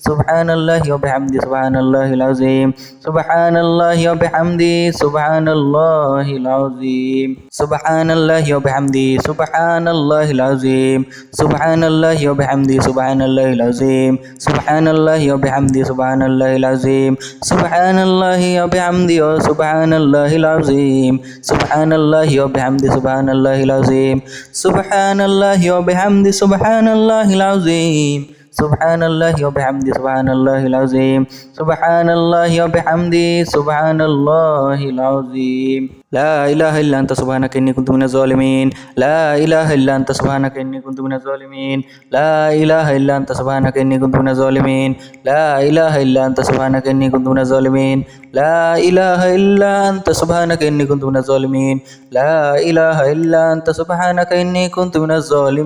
سبحان الله وبحمده سبحان الله العظيم سبحان الله وبحمده سبحان الله العظيم سبحان الله وبحمده سبحان الله العظيم سبحان الله وبحمده سبحان الله العظيم سبحان الله وبحمده سبحان الله العظيم سبحان الله وبحمده سبحان الله العظيم سبحان الله وبحمده سبحان الله العظيم سبحان الله وبحمده سبحان الله العظيم سبحان الله وبحمده سبحان الله العظيم سبحان الله وبحمده سبحان الله العظيم لا إله إلا أنت سبحانك إني كنت من الظالمين لا إله إلا أنت سبحانك إني كنت من الظالمين لا إله إلا أنت سبحانك إني كنت من الظالمين لا إله إلا أنت سبحانك إني كنت من الظالمين لا إله إلا أنت سبحانك إني كنت من الظالمين لا إله إلا أنت سبحانك إني كنت من الظالمين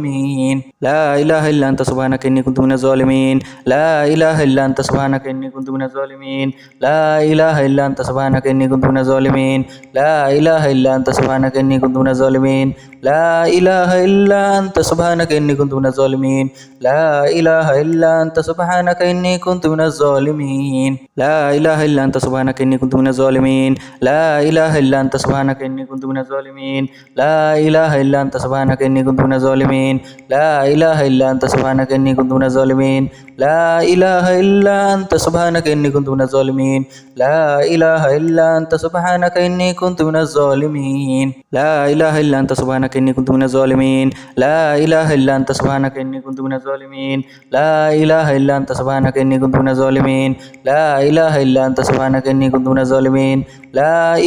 لا إله إلا أنت سبحانك إني كنت من الظالمين لا إله إلا أنت سبحانك إني كنت من الظالمين لا إله إلا أنت سبحانك إني كنت من الظالمين لا إله إلا أنت سبحانك إني كنت من الظالمين لا إله إلا أنت سبحانك إني كنت من الظالمين لا إله إلا أنت سبحانك إني كنت من الظالمين لا إله إلا أنت سبحانك إني كنت من الظالمين لا إله إلا أنت سبحانك إني كنت من الظالمين لا إله إلا أنت سبحانك إني كنت من الظالمين لا إله إلا أنت سبحانك إني كنت من الظالمين لا إله إلا أنت سبحانك إني كنت من الظالمين لا إله إلا أنت سبحانك إني كنت من الظالمين لا إله إلا أنت سبحانك إني كنت من الظالمين لا إله إلا أنت سبحانك إني كنت من الظالمين لا إله إلا أنت سبحانك إني كنت من الظالمين لا إله إلا أنت سبحانك إني كنت من الظالمين لا إله إلا أنت سبحانك إني كنت من الظالمين لا إله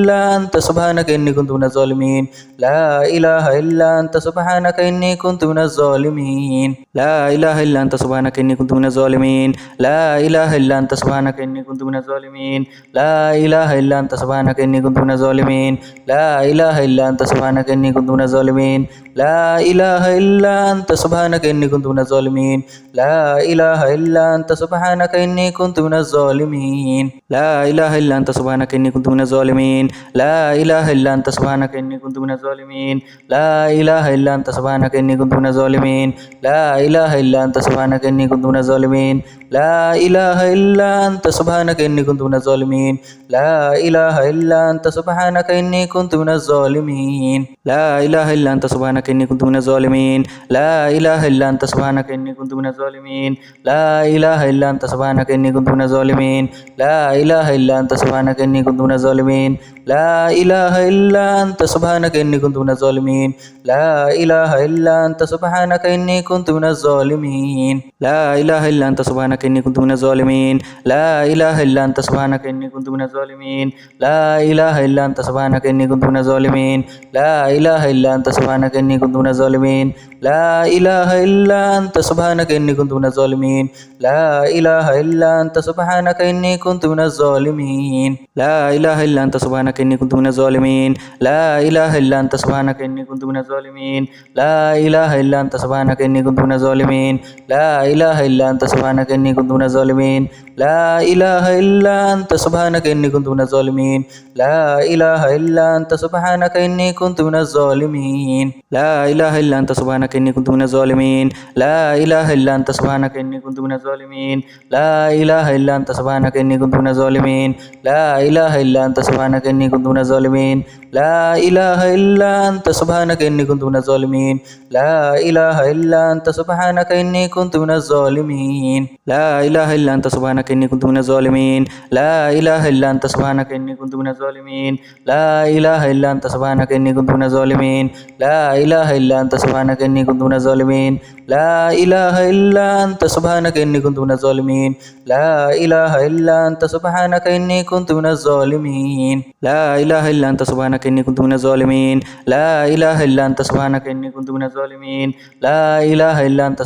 إلا أنت سبحانك إني كنت من الظالمين لا إله إلا أنت سبحانك إني كنت من الظالمين لا إله إلا أنت سبحانك إني كنت من الظالمين لا إله إلا أنت سبحانك إني كنت من الظالمين لا إله إلا أنت سبحانك إني كنت من الظالمين لا إله إلا أنت سبحانك إني كنت من الظالمين لا إله إلا أنت سبحانك إني كنت من الظالمين لا إله إلا أنت سبحانك إني كنت من الظالمين لا إله إلا أنت سبحانك إني كنت من الظالمين لا إله إلا أنت سبحانك إني كنت من الظالمين لا إله إلا أنت سبحانك إني كنت من الظالمين لا إله إلا أنت سبحانك إني كنت من الظالمين لا إله إلا أنت سبحانك إني كنت من الظالمين لا إله إلا أنت سبحانك إني كنت من الظالمين لا إله إلا أنت سبحانك إني كنت من الظالمين لا إله إلا أنت سبحانك إني كنت من الظالمين لا إله إلا أنت سبحانك إني كنت من الظالمين لا إله إلا أنت سبحانك إني كنت من الظالمين لا إله إلا أنت سبحانك إني كنت من الظالمين لا إله إلا أنت سبحانك إني كنت من الظالمين لا إله إلا أنت سبحانك إني كنت من الظالمين لا إله إلا أنت سبحانك إني كنت من الظالمين لا إله إلا أنت سبحانك إني كنت من الظالمين لا إله إلا أنت سبحانك إني كنت من الظالمين لا إله إلا أنت سبحانك إني كنت من الظالمين لا إله إلا أنت سبحانك إني كنت من الظالمين لا إله إلا أنت سبحانك إني كنت من الظالمين لا إله إلا أنت سبحانك إني كنت من الظالمين لا إله إلا أنت سبحانك إني كنت من الظالمين لا إله إلا أنت سبحانك إني كنت من الظالمين لا إله إلا أنت سبحانك إني كنت من الظالمين لا إله إلا أنت سبحانك إني كنت من الظالمين لا إله إلا أنت سبحانك إني كنت من الظالمين لا إله إلا أنت سبحانك إني كنت من الظالمين لا إله إلا أنت سبحانك إني كنت من الظالمين لا إله إلا أنت سبحانك إني كنت من الظالمين لا إله إلا أنت سبحانك إني كنت من الظالمين لا إله إلا أنت سبحانك إني كنت من الظالمين لا إله إلا أنت سبحانك إني كنت من الظالمين لا إله إلا أنت سبحانك إني كنت من الظالمين لا إله إلا أنت سبحانك إني كنت من الظالمين لا إله إلا أنت سبحانك إني كنت من الظالمين لا إله إلا أنت سبحانك إني كنت من الظالمين لا إله إلا أنت سبحانك إني كنت من الظالمين لا إله إلا أنت سبحانك إني كنت من الظالمين لا إله إلا أنت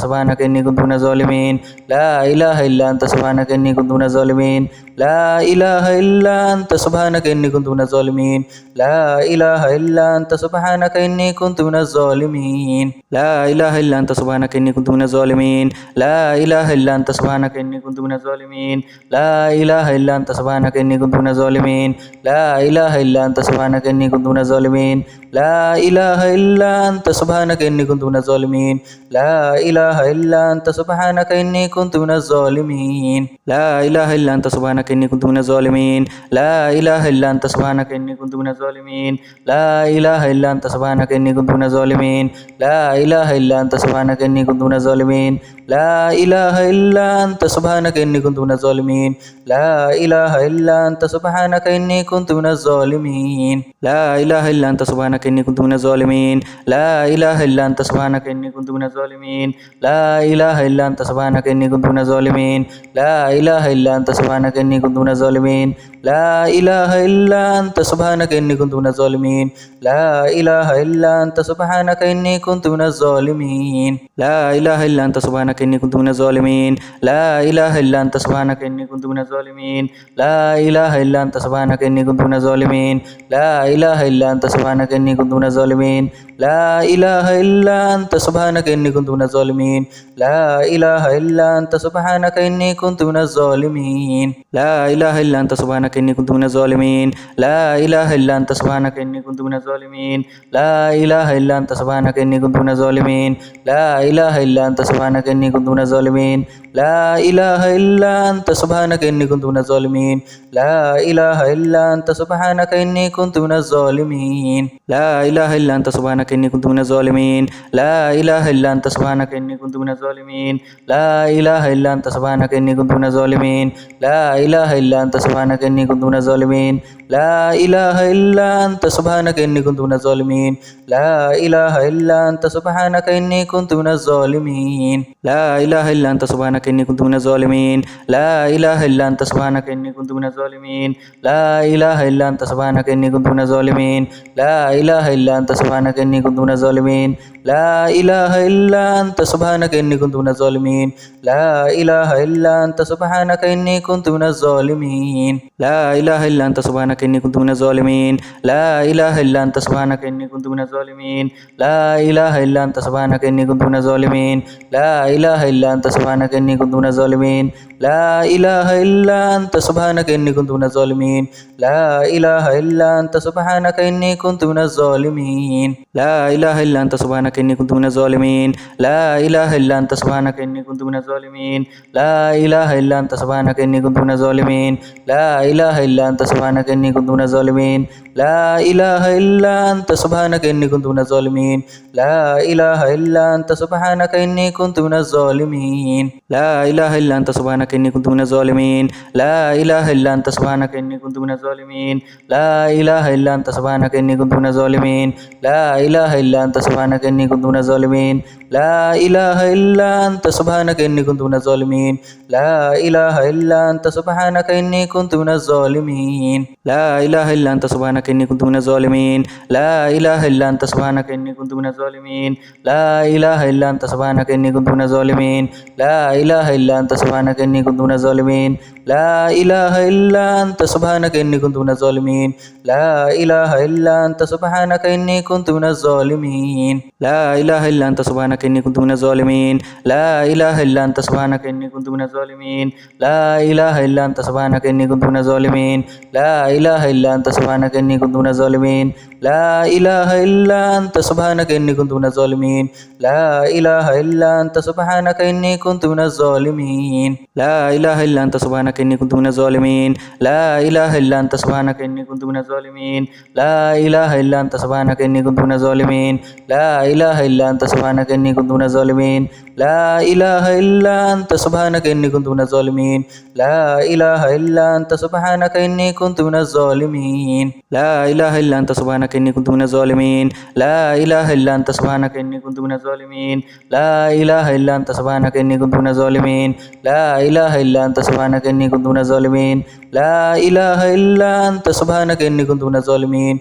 سبحانك إني كنت من الظالمين لا إله إلا أنت سبحانك إني كنت من الظالمين لا إله إلا أنت سبحانك إني كنت من الظالمين لا إله إلا أنت سبحانك إني كنت من الظالمين لا إله إلا أنت سبحانك إني كنت من الظالمين لا إله إلا أنت سبحانك إني كنت من الظالمين لا إله إلا أنت سبحانك إني كنت من الظالمين لا إله إلا أنت سبحانك إني كنت من الظالمين لا إله إلا أنت سبحانك إني كنت من الظالمين لا إله إلا أنت سبحانك إني كنت من الظالمين الظالمين لا إله إلا أنت سبحانك إني كنت من الظالمين لا إله إلا أنت سبحانك إني كنت من الظالمين لا إله إلا أنت سبحانك إني كنت من الظالمين لا إله إلا أنت سبحانك إني كنت من الظالمين لا إله إلا أنت سبحانك إني كنت من الظالمين لا إله إلا أنت سبحانك إني كنت من الظالمين لا إله إلا أنت سبحانك إني كنت من الظالمين لا إله إلا أنت سبحانك إني كنت من الظالمين لا إله إلا أنت سبحانك إني كنت من الظالمين لا إله إلا أنت سبحانك إني كنت من الظالمين لا إله إلا أنت سبحانك إني كنت من الظالمين لا إله إلا أنت سبحانك إني كنت من الظالمين لا إله إلا أنت سبحانك إني كنت من الظالمين لا إله إلا أنت سبحانك إني كنت من الظالمين لا إله إلا أنت سبحانك إني كنت من الظالمين لا إله إلا أنت سبحانك إني كنت من الظالمين لا إله إلا أنت سبحانك إني كنت من الظالمين لا إله إلا أنت سبحانك إني كنت من الظالمين لا إله إلا أنت سبحانك إني كنت من الظالمين لا إله إلا أنت سبحانك إني كنت من الظالمين لا إله إلا أنت سبحانك إني كنت من الظالمين لا إله إلا أنت سبحانك إني كنت من الظالمين لا إله إلا أنت سبحانك إني كنت من الظالمين لا إله إلا أنت سبحانك إني كنت من الظالمين لا إله إلا أنت سبحانك إني كنت من الظالمين لا إله إلا أنت سبحانك إني كنت من الظالمين لا إله إلا أنت سبحانك إني كنت من الظالمين لا إله إلا أنت سبحانك إني كنت من الظالمين لا إله إلا أنت سبحانك إني كنت من الظالمين لا إله إلا أنت سبحانك إني كنت من الظالمين لا إله إلا أنت سبحانك إني كنت من الظالمين لا إله إلا أنت سبحانك إني كنت من الظالمين لا إله إلا أنت سبحانك إني كنت من الظالمين لا إله إلا أنت سبحانك إني كنت من الظالمين لا إله إلا أنت سبحانك إني كنت من الظالمين لا إله إلا أنت سبحانك إني كنت من الظالمين لا إله إلا أنت سبحانك إني كنت من الظالمين لا إله إلا أنت سبحانك إني كنت من الظالمين لا إله إلا أنت سبحانك إني كنت من الظالمين لا إله إلا أنت سبحانك إني كنت من الظالمين لا إله إلا أنت سبحانك إني كنت من الظالمين لا إله إلا أنت سبحانك إني كنت من الظالمين لا إله إلا أنت سبحانك إني كنت من الظالمين لا إله إلا أنت سبحانك إني كنت من الظالمين لا إله إلا أنت سبحانك إني كنت من الظالمين لا إله إلا أنت سبحانك إني كنت من الظالمين لا إله إلا أنت سبحانك إني كنت من الظالمين لا إله إلا أنت سبحانك إني كنت من الظالمين لا إله إلا أنت سبحانك إني كنت من الظالمين لا إله إلا أنت سبحانك إني كنت من الظالمين لا إله إلا أنت سبحانك إني كنت من الظالمين لا إله إلا أنت سبحانك إني كنت من الظالمين لا إله إلا أنت سبحانك إني كنت من الظالمين لا إله إلا أنت سبحانك إني كنت من الظالمين لا إله إلا أنت سبحانك إني كنت من الظالمين لا إله إلا أنت سبحانك إني كنت من الظالمين لا إله إلا أنت سبحانك إني كنت من الظالمين لا إله إلا أنت سبحانك إني كنت من الظالمين لا إله إلا أنت سبحانك إني كنت من الظالمين لا إله إلا أنت سبحانك إني كنت من الظالمين لا إله إلا أنت سبحانك إني كنت من الظالمين لا إله إلا أنت سبحانك إني كنت من الظالمين لا إله إلا أنت سبحانك إني كنت من الظالمين لا إله إلا أنت سبحانك إني كنت من الظالمين لا إله إلا أنت سبحانك إني كنت من الظالمين لا إله إلا أنت سبحانك إني كنت من الظالمين لا إله إلا أنت سبحانك إني كنت من الظالمين لا إله إلا أنت سبحانك إني كنت من الظالمين لا إله إلا أنت سبحانك إني كنت من الظالمين لا إله إلا أنت سبحانك إني كنت من الظالمين لا إله إلا أنت سبحانك إني كنت من الظالمين لا إله إلا أنت سبحانك إني كنت من الظالمين لا إله إلا أنت سبحانك إني كنت من الظالمين لا إله إلا أنت سبحانك إني كنت من الظالمين لا إله إلا أنت سبحانك إني كنت من الظالمين لا إله إلا أنت سبحانك إني كنت من الظالمين لا إله إلا أنت سبحانك إني كنت من الظالمين لا إله إلا أنت سبحانك إني كنت من الظالمين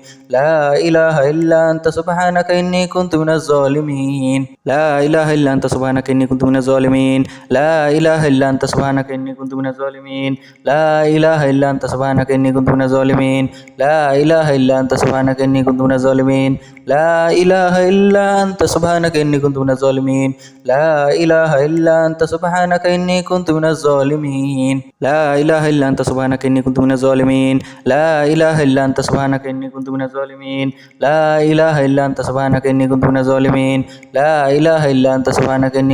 لا إله إلا أنت سبحانك إني كنت من الظالمين لا إله إلا أنت سبحانك إني كنت من الظالمين لا إله إلا أنت سبحانك إني كنت من الظالمين لا إله إلا أنت سبحانك إني كنت من الظالمين لا إله إلا أنت سبحانك إني كنت من الظالمين لا إله إلا أنت سبحانك إني كنت من الظالمين لا إله إلا أنت سبحانك إني كنت من الظالمين لا إله إلا أنت سبحانك إني كنت من الظالمين لا إله إلا أنت سبحانك إني كنت من الظالمين لا إله إلا أنت سبحانك إني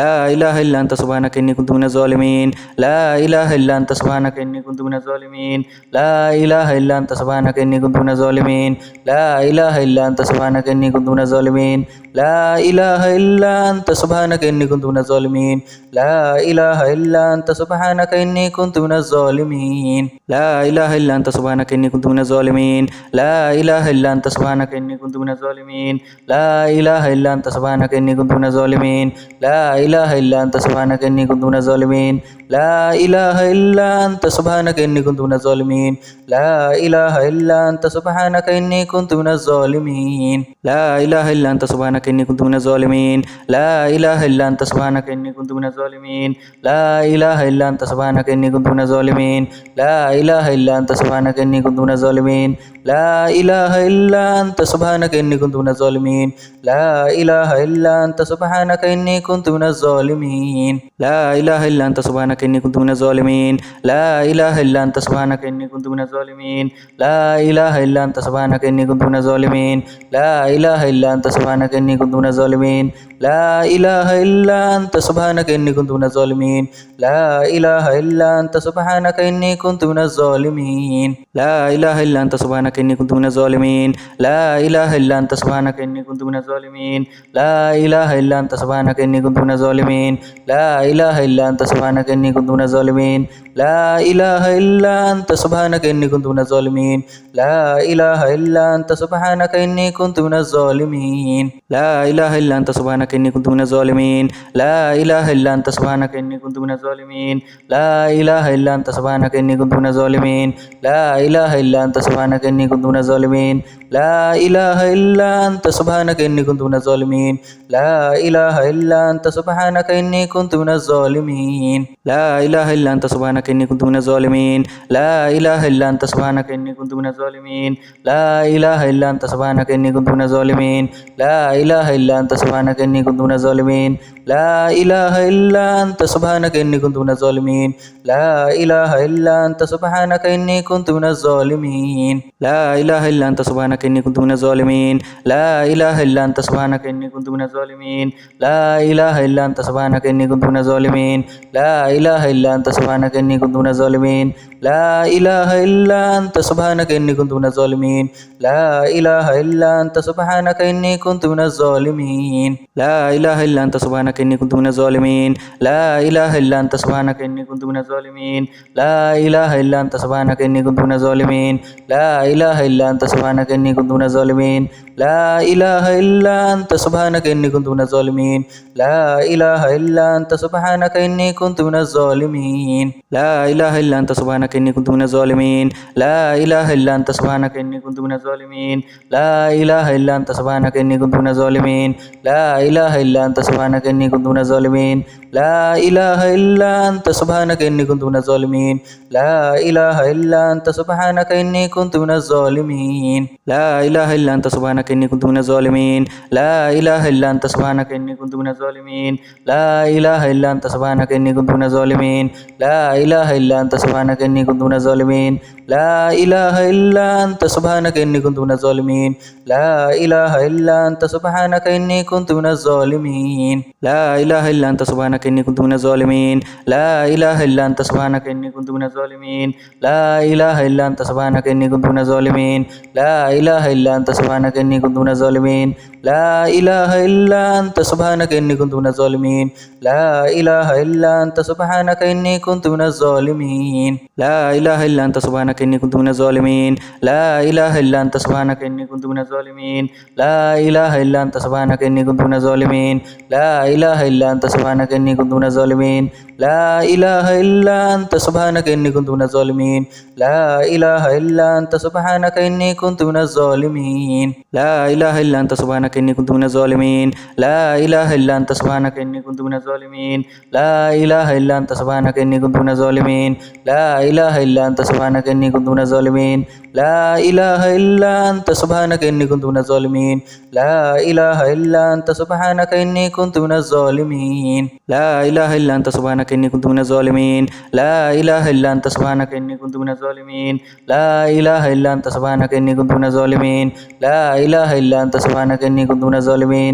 لا إله إلا أنت سبحانك إني كنت من الظالمين لا إله إلا أنت سبحانك إني كنت من الظالمين لا إله إلا أنت سبحانك إني كنت من الظالمين لا إله إلا أنت سبحانك إني كنت من الظالمين لا إله إلا أنت سبحانك إني كنت من الظالمين لا إله إلا أنت سبحانك إني كنت من الظالمين لا إله إلا أنت سبحانك إني كنت من الظالمين لا إله إلا أنت سبحانك إني كنت من الظالمين لا إله إلا أنت سبحانك إني كنت من الظالمين لا إله إلا أنت سبحانك إني كنت من الظالمين لا إله إلا أنت سبحانك إني كنت من الظالمين لا إله إلا أنت سبحانك إني كنت من الظالمين لا إله إلا أنت سبحانك إني كنت من الظالمين لا إله إلا أنت سبحانك إني كنت من الظالمين لا إله إلا أنت سبحانك إني كنت من الظالمين لا إله إلا أنت سبحانك إني كنت من الظالمين لا إله إلا أنت سبحانك إني كنت من الظالمين لا إله إلا أنت سبحانك إني كنت من الظالمين لا إله إلا أنت سبحانك إني كنت من الظالمين لا إله إلا أنت سبحانك إني كنت من الظالمين لا إله إلا أنت سبحانك إني كنت من الظالمين لا إله إلا أنت سبحانك إني كنت من الظالمين لا إله إلا أنت سبحانك إني كنت من الظالمين لا إله إلا أنت سبحانك إني كنت من الظالمين لا إله إلا أنت سبحانك إني كنت من الظالمين لا إله إلا أنت سبحانك إني كنت من الظالمين لا إله إلا أنت سبحانك إني كنت من الظالمين لا إله إلا أنت سبحانك إني كنت من الظالمين لا إله إلا أنت سبحانك إني كنت من الظالمين لا إله إلا أنت سبحانك إني كنت من الظالمين لا إله إلا أنت سبحانك إني كنت من الظالمين لا إله إلا أنت سبحانك إني كنت من الظالمين لا إله إلا أنت سبحانك إني كنت من الظالمين لا إله إلا أنت سبحانك إني كنت من الظالمين لا إله إلا أنت سبحانك إني كنت من الظالمين لا إله إلا أنت سبحانك إني كنت من الظالمين لا إله إلا أنت سبحانك إني كنت من الظالمين لا إله إلا أنت سبحانك إني كنت من الظالمين لا إله إلا أنت سبحانك إني كنت من الظالمين لا إله إلا أنت سبحانك إني كنت من الظالمين لا إله إلا أنت سبحانك إني كنت من الظالمين لا إله إلا أنت سبحانك إني كنت من الظالمين لا إله إلا أنت سبحانك إني كنت من الظالمين لا إله إلا أنت سبحانك إني كنت من الظالمين لا إله إلا أنت سبحانك إني كنت من الظالمين لا إله إلا أنت سبحانك إني كنت من الظالمين لا إله إلا أنت سبحانك إني كنت من الظالمين لا إله إلا أنت سبحانك إني كنت من الظالمين لا إله إلا أنت سبحانك إني كنت من الظالمين لا إله إلا أنت سبحانك إني كنت من الظالمين لا إله إلا أنت سبحانك إني كنت من الظالمين لا إله إلا أنت سبحانك إني كنت من الظالمين لا إله إلا أنت سبحانك إني كنت من الظالمين لا إله إلا أنت سبحانك إني كنت من الظالمين لا إله إلا أنت سبحانك إني كنت من الظالمين لا إله إلا أنت سبحانك إني كنت من الظالمين لا إله إلا أنت سبحانك إني كنت من الظالمين لا إله إلا أنت سبحانك إني كنت من الظالمين لا إله إلا أنت سبحانك إني كنت من الظالمين لا إله إلا أنت سبحانك إني كنت من الظالمين لا إله إلا أنت سبحانك إني كنت من الظالمين لا إله إلا أنت سبحانك إني كنت من الظالمين لا إله إلا أنت سبحانك إني كنت من الظالمين لا إله إلا أنت سبحانك إني كنت من الظالمين لا إله إلا أنت سبحانك إني كنت من الظالمين لا إله إلا أنت سبحانك إني كنت من الظالمين لا إله إلا أنت سبحانك إني كنت من الظالمين لا إله إلا أنت سبحانك إني كنت من الظالمين لا إله إلا أنت سبحانك إني كنت من الظالمين لا إله إلا أنت سبحانك إني كنت من الظالمين لا إله إلا أنت سبحانك إني كنت من الظالمين لا إله إلا أنت سبحانك إني كنت من الظالمين لا إله إلا أنت سبحانك إني كنت من الظالمين لا إله إلا أنت سبحانك إني كنت من الظالمين لا إله إلا أنت سبحانك إني كنت من الظالمين لا إله إلا أنت سبحانك إني كنت من الظالمين لا إله إلا أنت سبحانك إني كنت من الظالمين لا إله إلا أنت سبحانك إني كنت من الظالمين لا إله إلا أنت سبحانك إني كنت من الظالمين لا إله إلا أنت سبحانك إني كنت من الظالمين لا إله إلا أنت سبحانك إني كنت من الظالمين لا إله إلا أنت سبحانك إني كنت من الظالمين لا إله إلا أنت سبحانك إني كنت من الظالمين لا إله إلا أنت سبحانك إني كنت من الظالمين لا إله إلا أنت سبحانك إني كنت من الظالمين لا إله إلا أنت سبحانك إني كنت من الظالمين لا إله إلا أنت سبحانك إني كنت من الظالمين لا إله إلا أنت سبحانك إني كنت من الظالمين